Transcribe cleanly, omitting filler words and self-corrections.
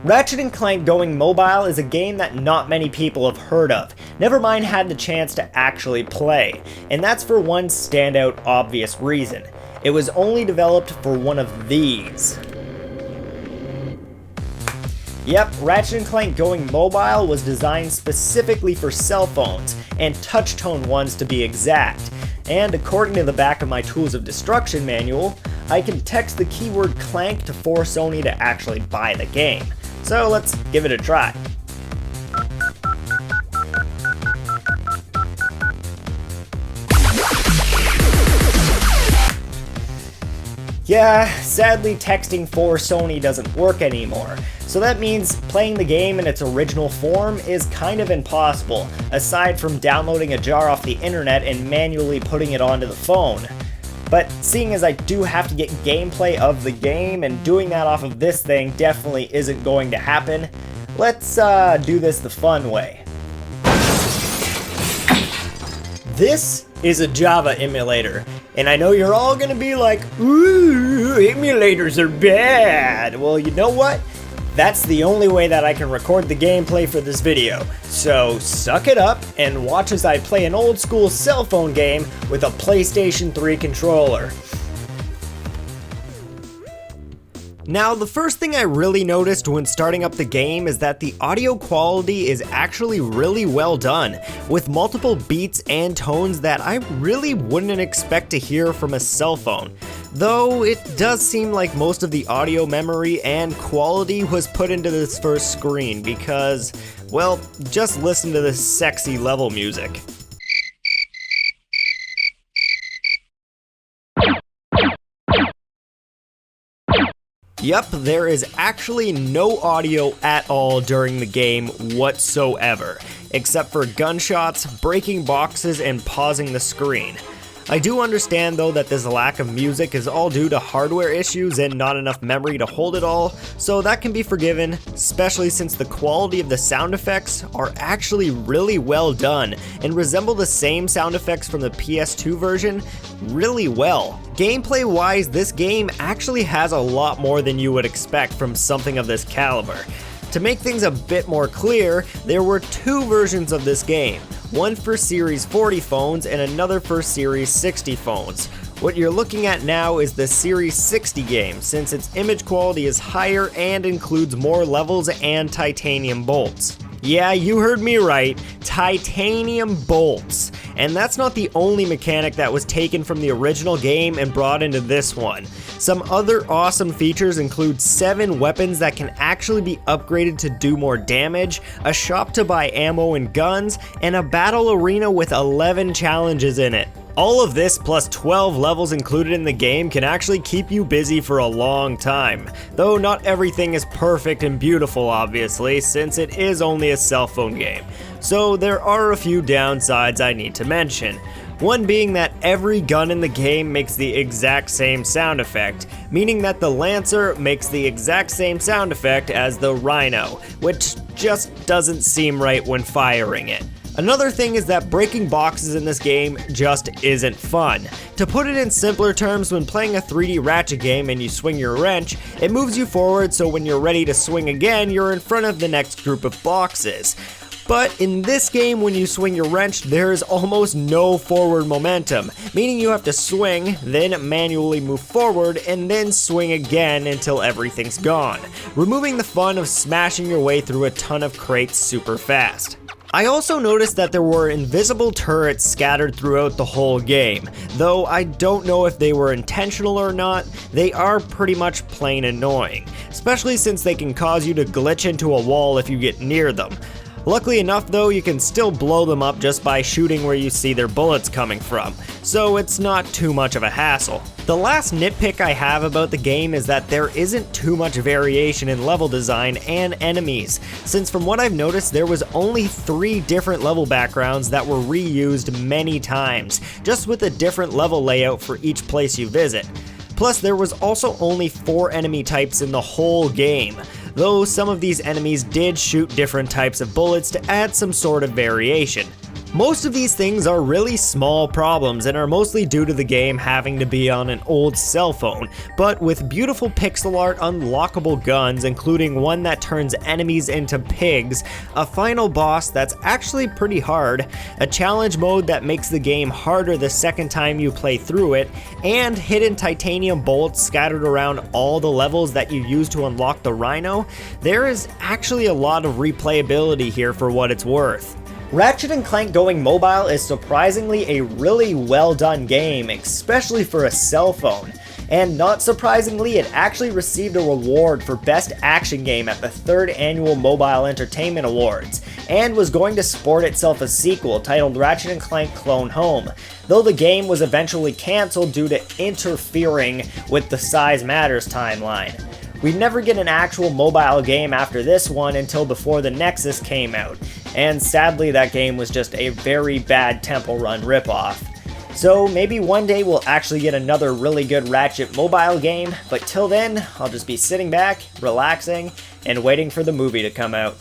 Ratchet and Clank Going Mobile is a game that not many people have heard of, never mind had the chance to actually play, and that's for one standout obvious reason. It was only developed for one of these. Yep, Ratchet and Clank Going Mobile was designed specifically for cell phones, and touch-tone ones to be exact. And according to the back of my Tools of Destruction manual, I can text the keyword Clank to force Sony to actually buy the game. So let's give it a try. Yeah, sadly texting for Sony doesn't work anymore, so that means playing the game in its original form is kind of impossible, aside from downloading a jar off the internet and manually putting it onto the phone. But seeing as I do have to get gameplay of the game, and doing that off of this thing definitely isn't going to happen, let's do this the fun way. This is a Java emulator, and I know you're all gonna be like, ooh, emulators are bad. Well, you know what? That's the only way that I can record the gameplay for this video. So suck it up and watch as I play an old school cell phone game with a PlayStation 3 controller. Now, the first thing I really noticed when starting up the game is that the audio quality is actually really well done, with multiple beats and tones that I really wouldn't expect to hear from a cell phone. Though it does seem like most of the audio memory and quality was put into this first screen because, well, just listen to this sexy level music. Yup, there is actually no audio at all during the game whatsoever, except for gunshots, breaking boxes, and pausing the screen. I do understand though that this lack of music is all due to hardware issues and not enough memory to hold it all, so that can be forgiven, especially since the quality of the sound effects are actually really well done and resemble the same sound effects from the PS2 version really well. Gameplay wise, this game actually has a lot more than you would expect from something of this caliber. To make things a bit more clear, there were two versions of this game, one for Series 40 phones and another for Series 60 phones. What you're looking at now is the Series 60 game, since its image quality is higher and includes more levels and titanium bolts. Yeah, you heard me right, titanium bolts. And that's not the only mechanic that was taken from the original game and brought into this one. Some other awesome features include 7 weapons that can actually be upgraded to do more damage, a shop to buy ammo and guns, and a battle arena with 11 challenges in it. All of this plus 12 levels included in the game can actually keep you busy for a long time, though not everything is perfect and beautiful obviously, since it is only a cell phone game. So there are a few downsides I need to mention. One being that every gun in the game makes the exact same sound effect, meaning that the Lancer makes the exact same sound effect as the Rhino, which just doesn't seem right when firing it. Another thing is that breaking boxes in this game just isn't fun. To put it in simpler terms, when playing a 3D Ratchet game and you swing your wrench, it moves you forward so when you're ready to swing again, you're in front of the next group of boxes. But in this game, when you swing your wrench, there is almost no forward momentum, meaning you have to swing, then manually move forward, and then swing again until everything's gone, removing the fun of smashing your way through a ton of crates super fast. I also noticed that there were invisible turrets scattered throughout the whole game, though I don't know if they were intentional or not. They are pretty much plain annoying, especially since they can cause you to glitch into a wall if you get near them. Luckily enough though, you can still blow them up just by shooting where you see their bullets coming from, so it's not too much of a hassle. The last nitpick I have about the game is that there isn't too much variation in level design and enemies, since from what I've noticed there was only 3 different level backgrounds that were reused many times, just with a different level layout for each place you visit. Plus there was also only 4 enemy types in the whole game, though some of these enemies did shoot different types of bullets to add some sort of variation. Most of these things are really small problems and are mostly due to the game having to be on an old cell phone, but with beautiful pixel art, unlockable guns, including one that turns enemies into pigs, a final boss that's actually pretty hard, a challenge mode that makes the game harder the second time you play through it, and hidden titanium bolts scattered around all the levels that you use to unlock the Rhino, there is actually a lot of replayability here for what it's worth. Ratchet and Clank going mobile is surprisingly a really well done game, especially for a cell phone. And not surprisingly, it actually received a reward for Best Action Game at the 3rd Annual Mobile Entertainment Awards, and was going to sport itself a sequel titled Ratchet and Clank Clone Home, though the game was eventually cancelled due to interfering with the Size Matters timeline. We'd never get an actual mobile game after this one until before the Nexus came out, and sadly that game was just a very bad Temple Run ripoff. So maybe one day we'll actually get another really good Ratchet mobile game, but till then, I'll just be sitting back, relaxing, and waiting for the movie to come out.